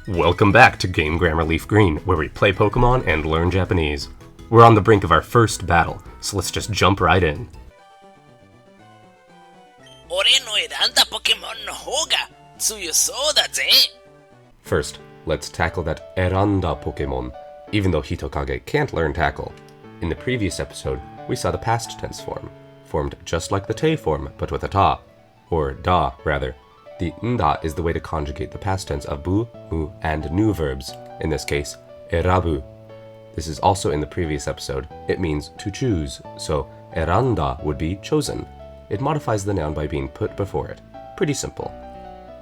Welcome back to Game Grammar LeafGreen, where we play Pokemon and learn Japanese. We're on the brink of our first battle, so let's just jump right in. 俺の選んだポケモンの方が強そうだぜ。 First, let's tackle that eranda Pokemon, even though Hitokage can't learn tackle. In the previous episode, we saw the past tense form, formed just like the te form, but with a ta, or da, rather. The nda is the way to conjugate the past tense of bu, mu, and nu verbs, in this case, erabu. This is also in the previous episode. It means to choose, so eranda would be chosen. It modifies the noun by being put before it. Pretty simple.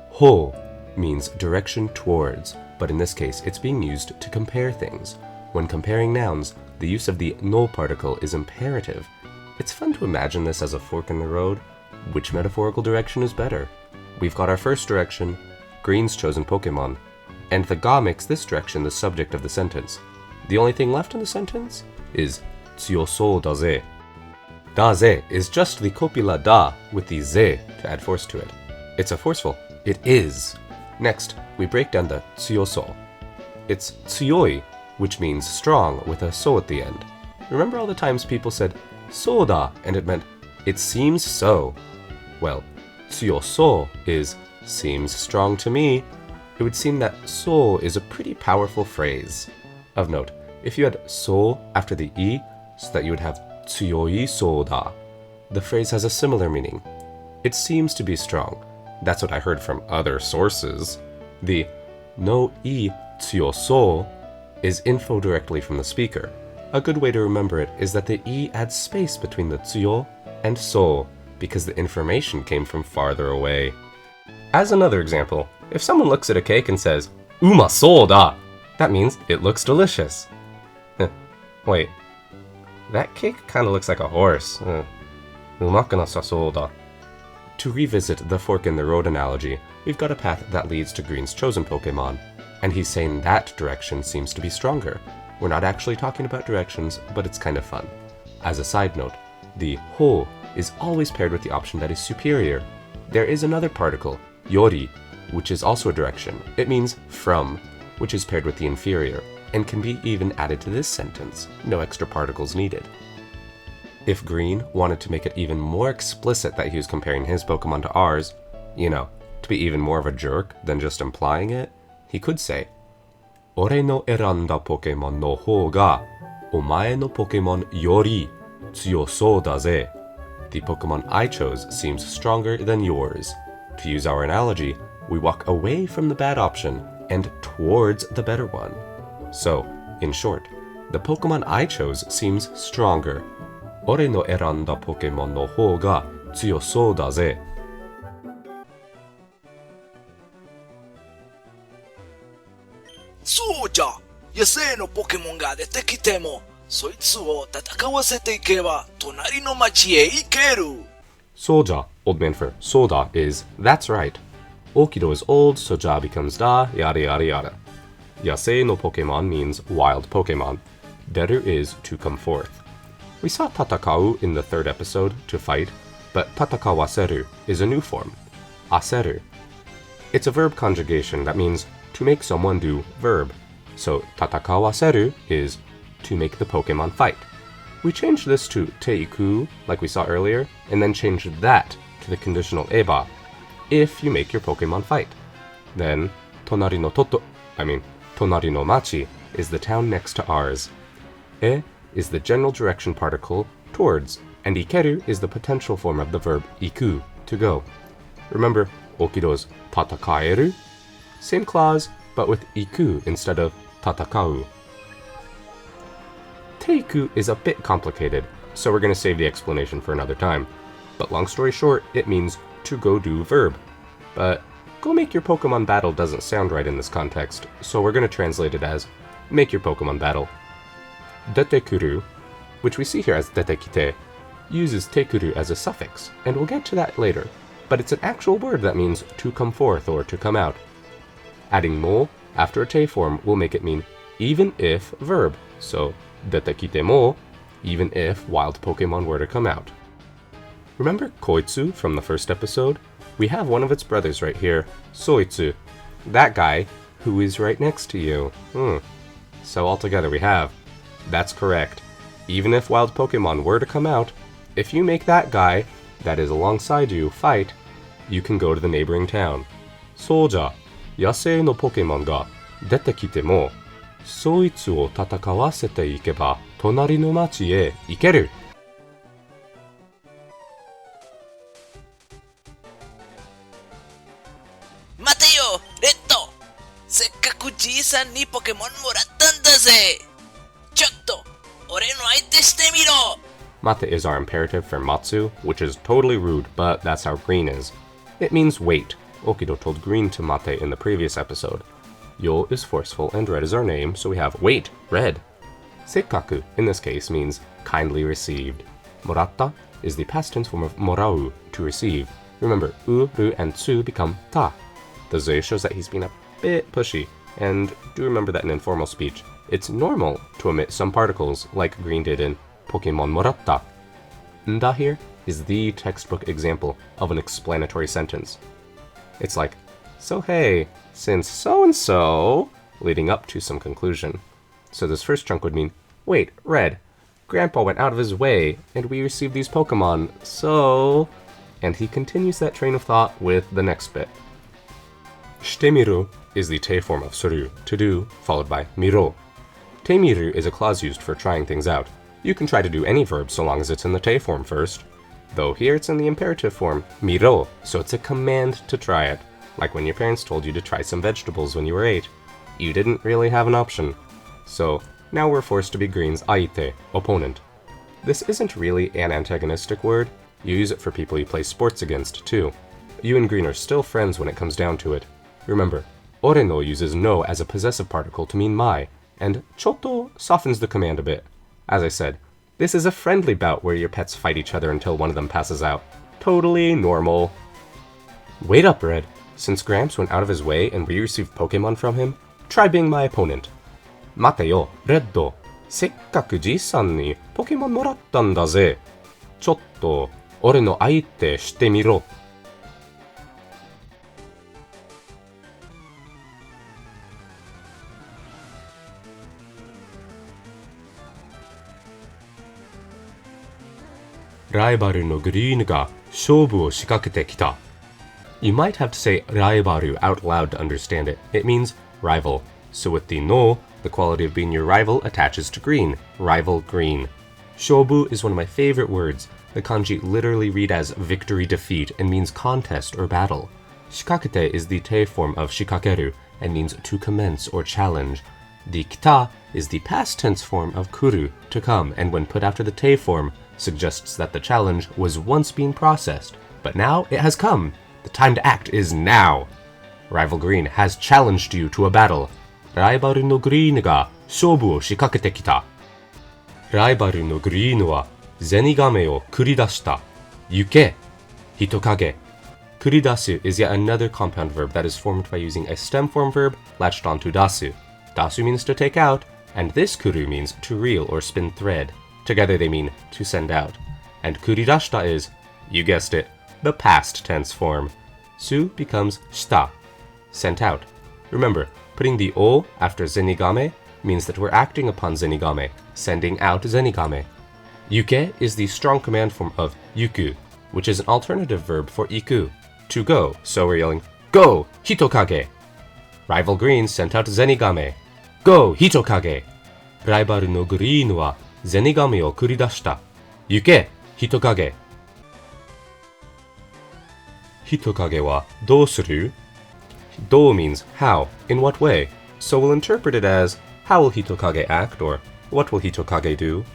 Ho means direction towards, but in this case, it's being used to compare things. When comparing nouns, the use of the no particle is imperative. It's fun to imagine this as a fork in the road. Which metaphorical direction is better? We've got our first direction, Green's chosen Pokemon, and the ga makes this direction the subject of the sentence. The only thing left in the sentence is tsuyosou da ze. Da ze is just the copula da with the ze to add force to it. It's a forceful, it is. Next, we break down the tsuyosou. It's tsuyoi, which means strong with a so at the end. Remember all the times people said soda and it meant it seems so? Well, tsuyosou is seems strong to me. It would seem that so is a pretty powerful phrase. Of note, if you had so after the i, so that you would have tsuyoi soda, the phrase has a similar meaning. It seems to be strong. That's what I heard from other sources. The no i tsuyosou is info directly from the speaker. A good way to remember it is that the i adds space between the tsuyo and so, because the information came from farther away. As another example, if someone looks at a cake and says, "Umasou da," that means it looks delicious. Wait, that cake kinda looks like a horse. Umaku nasasou da. To revisit the fork in the road analogy, we've got a path that leads to Green's chosen Pokemon, and he's saying that direction seems to be stronger. We're not actually talking about directions, but it's kind of fun. As a side note, the ho is always paired with the option that is superior. There is another particle, yori, which is also a direction. It means from, which is paired with the inferior, and can be even added to this sentence. No extra particles needed. If Green wanted to make it even more explicit that he was comparing his Pokemon to ours, to be even more of a jerk than just implying it, he could say, "Ore no eranda Pokemon no hou ga, omae no Pokemon yori tsuyosou da ze." The Pokemon I chose seems stronger than yours. To use our analogy, we walk away from the bad option and towards the better one. So, in short, the Pokemon I chose seems stronger. Ore no eranda Pokemon no hou ga tsuyosou da ze. そうじゃ、野生のポケモンが出てきても、そいつを戦わせていけば隣の町へ行ける。 Soja, old man for soda, is that's right. Okido is old, so ja becomes da, yada yada yada. Yasei no Pokemon means wild Pokemon. Deru is to come forth. We saw tatakau in the third episode, to fight, but tatakawaseru is a new form, aseru. It's a verb conjugation that means to make someone do verb. So tatakawaseru is to make the Pokemon fight. We changed this to teiku, like we saw earlier, and then changed that to the conditional eba, if you make your Pokemon fight. Then, tonari no machi is the town next to ours. E is the general direction particle, towards, and ikeru is the potential form of the verb iku, to go. Remember Okido's tatakaeru? Same clause, but with iku instead of tatakau. Teiku is a bit complicated, so we're going to save the explanation for another time. But long story short, it means to go do verb. But go make your Pokemon battle doesn't sound right in this context, so we're going to translate it as make your Pokemon battle. Detekuru, which we see here as detekite, uses tekuru as a suffix, and we'll get to that later, but it's an actual word that means to come forth or to come out. Adding mo after a te form will make it mean even if verb, so detekite mo, even if wild Pokemon were to come out. Remember Koitsu from the first episode? We have one of its brothers right here, Soitsu. That guy who is right next to you. So altogether we have, that's correct. Even if wild Pokemon were to come out, if you make that guy that is alongside you fight, you can go to the neighboring town. そうじゃ、野生のポケモンが出てきても、そいつを戦わせていけば、隣の町へ行ける。待てよ、レッド。せっかくじいさんにポケモンもらったんだぜ。ちょっと、俺の相手してみろ。Mate is our imperative for Matsu, which is totally rude, but that's how green is. It means wait. Okido told green to Mate in the previous episode. Yo is forceful and red is our name, so we have wait, red. Sekkaku, in this case, means kindly received. Moratta is the past tense form of morau, to receive. Remember, u, ru, and tsu become ta. The ze shows that he's being a bit pushy, and do remember that in informal speech, it's normal to omit some particles like green did in Pokémon Moratta. Nda here is the textbook example of an explanatory sentence. It's like, so hey, since so-and-so, leading up to some conclusion. So this first chunk would mean, wait, red, Grandpa went out of his way, and we received these Pokemon, so... And he continues that train of thought with the next bit. Shitemiru is the te form of suru, to do, followed by miro. Temiru is a clause used for trying things out. You can try to do any verb so long as it's in the te form first. Though here it's in the imperative form, miro, so it's a command to try it. Like when your parents told you to try some vegetables when you were 8. You didn't really have an option. So now we're forced to be green's aite, opponent. This isn't really an antagonistic word. You use it for people you play sports against too. You and green are still friends when it comes down to it. Remember, ore no uses no as a possessive particle to mean my, and chotto softens the command a bit. As I said, this is a friendly bout where your pets fight each other until one of them passes out. Totally normal. Wait up, Red. Since Gramps went out of his way and we received Pokemon from him, try being my opponent. Mate yo, Reddo. せっかくじいさんにポケモンもらったんだぜ。ちょっと俺の相手してみろ。ライバルのグリーンが勝負を仕掛けてきた。You might have to say ライバル out loud to understand it. It means rival. So with the no, the quality of being your rival attaches to green. Rival green. Shobu is one of my favorite words. The kanji literally read as victory defeat and means contest or battle. Shikakete is the te form of shikakeru and means to commence or challenge. The kita is the past tense form of kuru, to come, and when put after the te form, suggests that the challenge was once being processed, but now it has come. The time to act is now. Rival Green has challenged you to a battle. ライバルのグリーンが勝負を仕掛けてきた。ライバルのグリーンはゼニガメを繰り出した。行け、人影。繰り出す is yet another compound verb that is formed by using a stem form verb latched onto dasu. Dasu means to take out, and this kuru means to reel or spin thread. Together they mean to send out. And kuridashita is, you guessed it, the past tense form. Su becomes shita, sent out. Remember, putting the o after zenigame means that we're acting upon zenigame, sending out zenigame. Yuke is the strong command form of yuku, which is an alternative verb for iku, to go, so we're yelling, go, hitokage. Rival Green sent out zenigame. Go, hitokage. Raibaru no Green wa zenigame o kuridashita. Yuke, hitokage. Hitokage wa dou suru? Do means how, in what way, so we'll interpret it as how will Hitokage act or what will Hitokage do?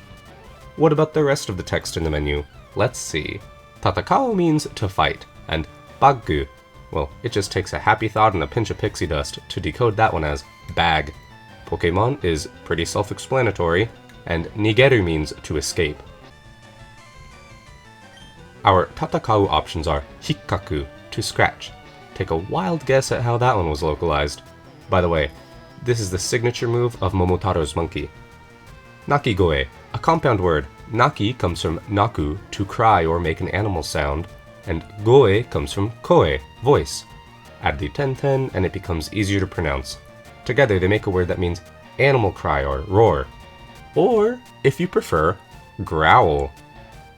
What about the rest of the text in the menu? Let's see. Tatakao means to fight, and baggu, well, it just takes a happy thought and a pinch of pixie dust to decode that one as bag. Pokemon is pretty self-explanatory, and nigeru means to escape. Our tatakao options are hikkaku, to scratch. Take a wild guess at how that one was localized. By the way, this is the signature move of Momotaro's monkey. Nakigoe, a compound word. Naki comes from naku, to cry or make an animal sound, and goe comes from koe, voice. Add the ten and it becomes easier to pronounce. Together they make a word that means animal cry or roar. Or, if you prefer, growl.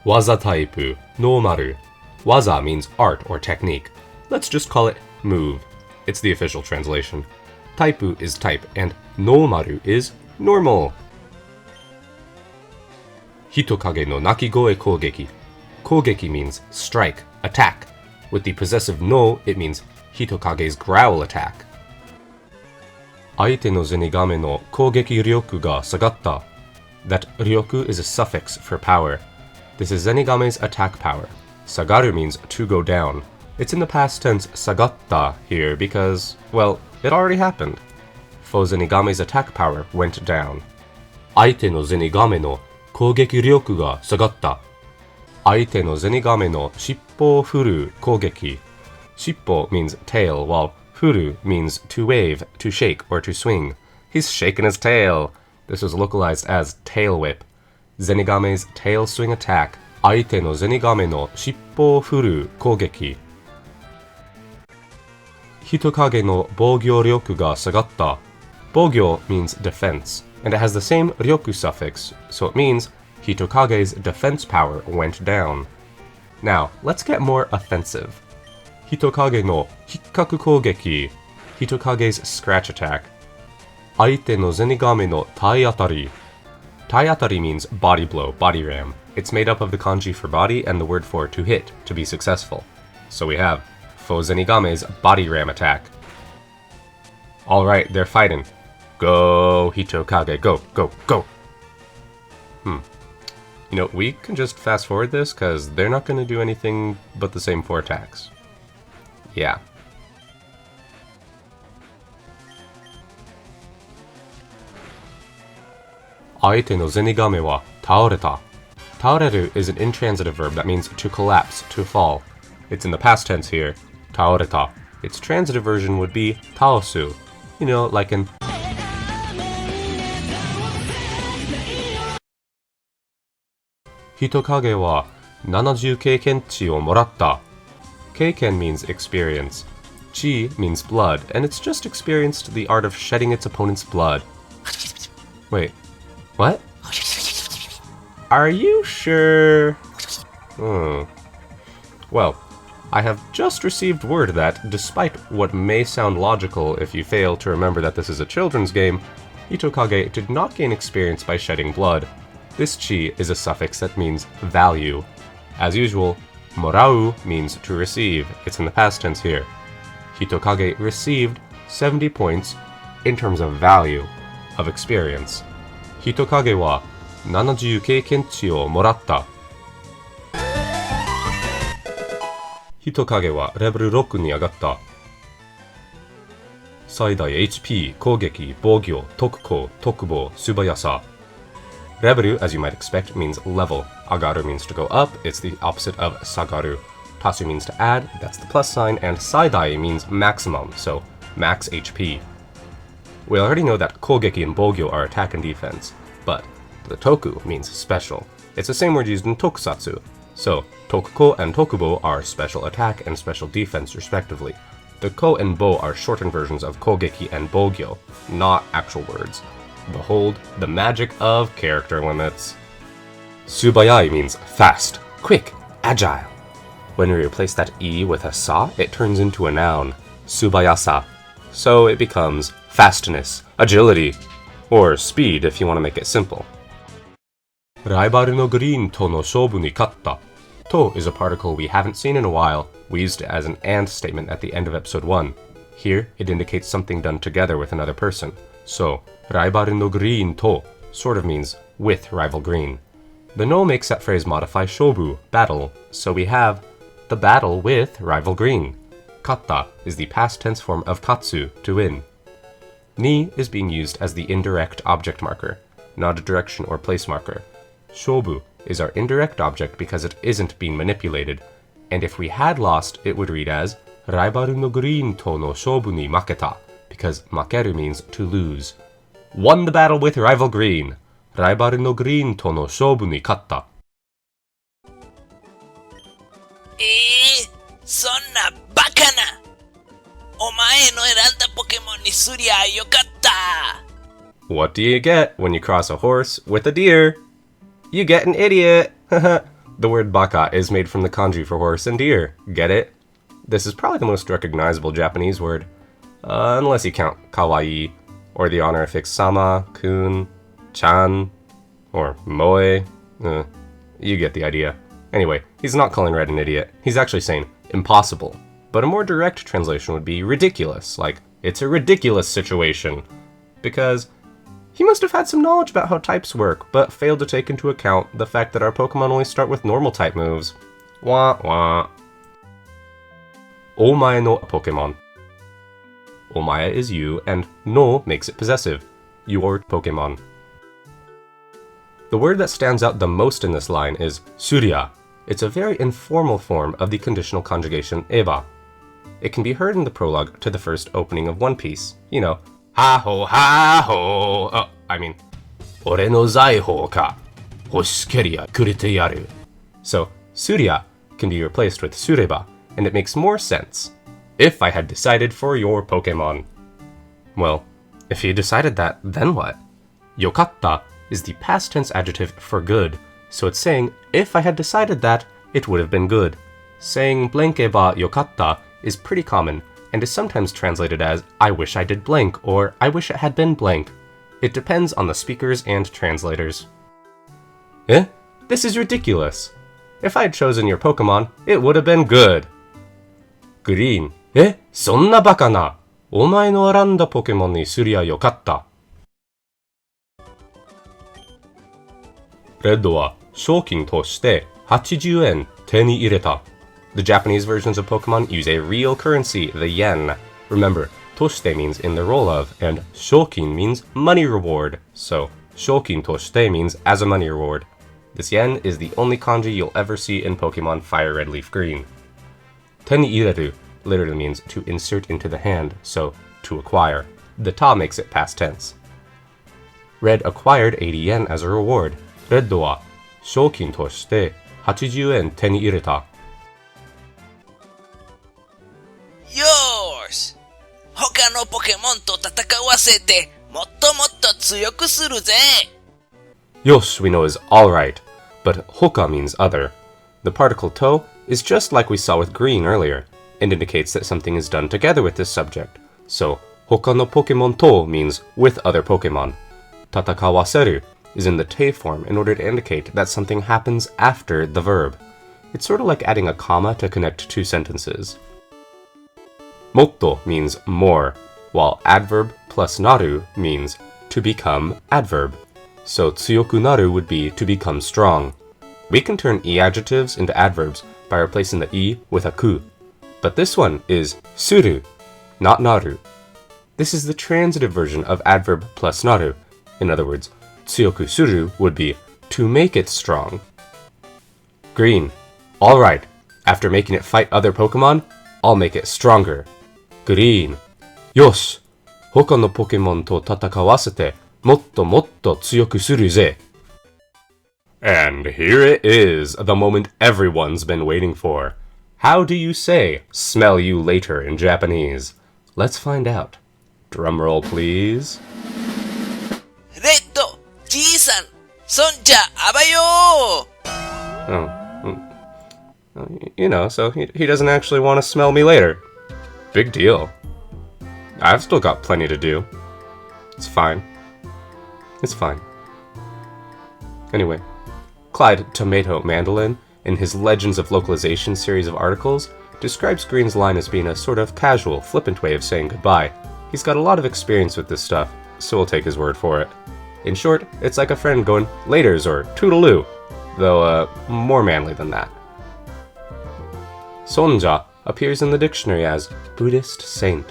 Waza taipu, nomaru. Waza means art or technique. Let's just call it move. It's the official translation. Taipu is type, and nomaru is normal. Hitokage no nakigoe kogeki. Kogeki means strike, attack. With the possessive no, it means Hitokage's growl attack. Aite no zenigame no kogeki ryoku ga sagatta. That ryoku is a suffix for power. This is Zenigame's attack power. Sagaru means to go down. It's in the past tense sagatta here because, well, it already happened. Foe Zenigame's attack power went down. Aite no zenigame no kogeki ryoku ga sagatta. Aite no zenigame no shippo o furu kogeki. Shippo means tail, while furu means to wave, to shake, or to swing. He's shaking his tail. This was localized as tail whip. Zenigame's tail swing attack. Aite no zenigame no shippo o furu kogeki. Hitokage no bougyo ryoku ga sagatta. Bougyo means defense, and it has the same ryoku suffix, so it means Hitokage's defense power went down. Now, let's get more offensive. Hitokage no hikkaku kogeki. Hitokage's scratch attack. Aite no zenigame no taiatari. Taiatari means body blow, body ram. It's made up of the kanji for body and the word for to hit, to be successful. So we have foe zenigame's body ram attack. Alright, they're fighting. Go, Hitokage, go, go, go! You know, we can just fast forward this, because they're not going to do anything but the same 4 attacks. Yeah. Aite no zenigame wa taoreta. Taoreru is an intransitive verb that means to collapse, to fall. It's in the past tense here, taoreta. Its transitive version would be taosu. You know, like in Hitokage wa 70 keiken chi o moratta. Keiken means experience. Chi means blood, and it's just experienced the art of shedding its opponent's blood. Wait, what? Are you sure? Well, I have just received word that, despite what may sound logical if you fail to remember that this is a children's game, Hitokage did not gain experience by shedding blood. This chi is a suffix that means value. As usual, morau means to receive. It's in the past tense here. Hitokage received 70 points in terms of value, of experience. Hitokage wa 70 keiken chi o moratta. Hitokage wa level 6 に上がった。最大 HP、攻撃、防御、特攻、特防、素早さ。Reveru, as you might expect, means level. Agaru means to go up, it's the opposite of sagaru. Tasu means to add, that's the plus sign, and saidai means maximum, so max HP. We already know that kogeki and bogyo are attack and defense, but the toku means special. It's the same word used in tokusatsu. So, tokuko and tokubo are special attack and special defense, respectively. The ko and bo are shortened versions of kogeki and bogyo, not actual words. Behold the magic of character limits. Subayai means fast, quick, agile. When we replace that e with a sa, it turns into a noun, subayasa. So it becomes fastness, agility, or speed if you want to make it simple. Raibaru no green to no shobu ni katta. To is a particle we haven't seen in a while. We used it as an and statement at the end of episode 1. Here, it indicates something done together with another person. So, Raibaru no green to sort of means with rival green. The no makes that phrase modify shobu, battle, so we have the battle with rival green. Katta is the past tense form of katsu, to win. Ni is being used as the indirect object marker, not a direction or place marker. Shobu is our indirect object because it isn't being manipulated, and if we had lost, it would read as Raibaru no green to no shobu ni maketa, because makeru means to lose. Won the battle with rival green. Raibaru no green to no shobu ni katta. そんなバカな。お前の選んだポケモンにすりゃよかった。What do you get when you cross a horse with a deer? You get an idiot! The word baka is made from the kanji for horse and deer. Get it? This is probably the most recognizable Japanese word. Unless you count kawaii, or the honorifics sama, kun, chan, or moe. You get the idea. Anyway, he's not calling Red an idiot. He's actually saying impossible. But a more direct translation would be ridiculous, like, it's a ridiculous situation. Because he must have had some knowledge about how types work, but failed to take into account the fact that our Pokemon only start with normal type moves. Wah wah. Omae no Pokemon. Omae is you, and no makes it possessive. Your Pokemon. The word that stands out the most in this line is surya. It's a very informal form of the conditional conjugation eba. It can be heard in the prologue to the first opening of One Piece. You know, ha-ho, ha-ho. Oh, I mean, ore no zaihou ka hoshikeria kurete yaru. So, surya can be replaced with sureba, and it makes more sense. If I had decided for your Pokemon. Well, if you decided that, then what? Yokatta is the past tense adjective for good, so it's saying, if I had decided that, it would have been good. Saying blankeba yokatta is pretty common, and is sometimes translated as, I wish I did blank, or I wish it had been blank. It depends on the speakers and translators. Eh? This is ridiculous. If I had chosen your Pokemon, it would have been good. Green. Eh? そんなバカな。お前の選んだポケモンにすりゃよかった。レッドは賞金として80円手に入れた。The Japanese versions of Pokemon use a real currency, the yen. Remember, toshite means in the role of, and shokin means money reward. So, shokin toshite means as a money reward. This yen is the only kanji you'll ever see in Pokemon Fire Red Leaf Green. Teni ireru literally means to insert into the hand, so to acquire. The ta makes it past tense. Red acquired 80 yen as a reward. Red wa shokin toshite 80 yen手に入れた。Yours! 他のポケモンと戦わせてもっともっと強くするぜ! Yosh we know is alright, but hoka means other. The particle to is just like we saw with green earlier, and indicates that something is done together with this subject. So, hoka no Pokemon to means with other Pokemon. Tatakawaseru is in the te form in order to indicate that something happens after the verb. It's sort of like adding a comma to connect two sentences. Motto means more, while adverb plus naru means to become adverb. So tsuyoku naru would be to become strong. We can turn e adjectives into adverbs by replacing the e with a ku. But this one is suru, not naru. This is the transitive version of adverb plus naru. In other words, tsuyoku suru would be to make it strong. Green. Alright, after making it fight other Pokemon, I'll make it stronger. Green. Yosh! Hoka no Pokemon to tatakawasete motto motto tsuyoku suru ze. And here it is, the moment everyone's been waiting for. How do you say, smell you later in Japanese? Let's find out. Drumroll, please. Redo! Ji-san! Sonja abayo! You know, so he doesn't actually want to smell me later. Big deal. I've still got plenty to do. It's fine. It's fine. Anyway, Clyde Tomato Mandolin, in his Legends of Localization series of articles, describes Green's line as being a sort of casual, flippant way of saying goodbye. He's got a lot of experience with this stuff, so we'll take his word for it. In short, it's like a friend going laters or toodaloo, though more manly than that. Sonja appears in the dictionary as Buddhist saint.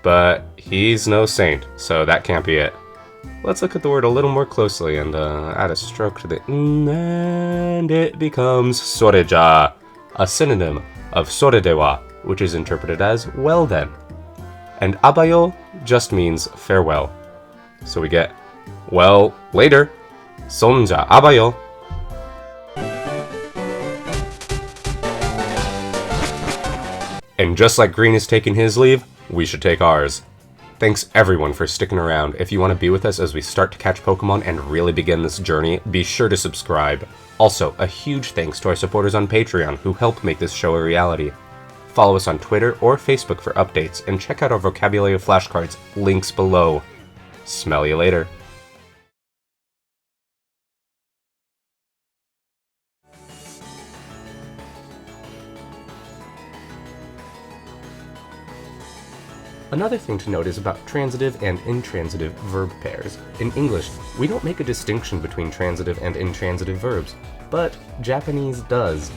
But he's no saint, so that can't be it. Let's look at the word a little more closely and add a stroke to the and it becomes soreja, a synonym of soredewa, which is interpreted as well then. And abayo just means farewell. So we get, well, later. Sonja abayo. And just like Green is taking his leave, we should take ours. Thanks everyone for sticking around. If you want to be with us as we start to catch Pokemon and really begin this journey, be sure to subscribe. Also, a huge thanks to our supporters on Patreon who help make this show a reality. Follow us on Twitter or Facebook for updates, and check out our vocabulary of flashcards, links below. Smell you later. Another thing to note is about transitive and intransitive verb pairs. In English, we don't make a distinction between transitive and intransitive verbs, but Japanese does.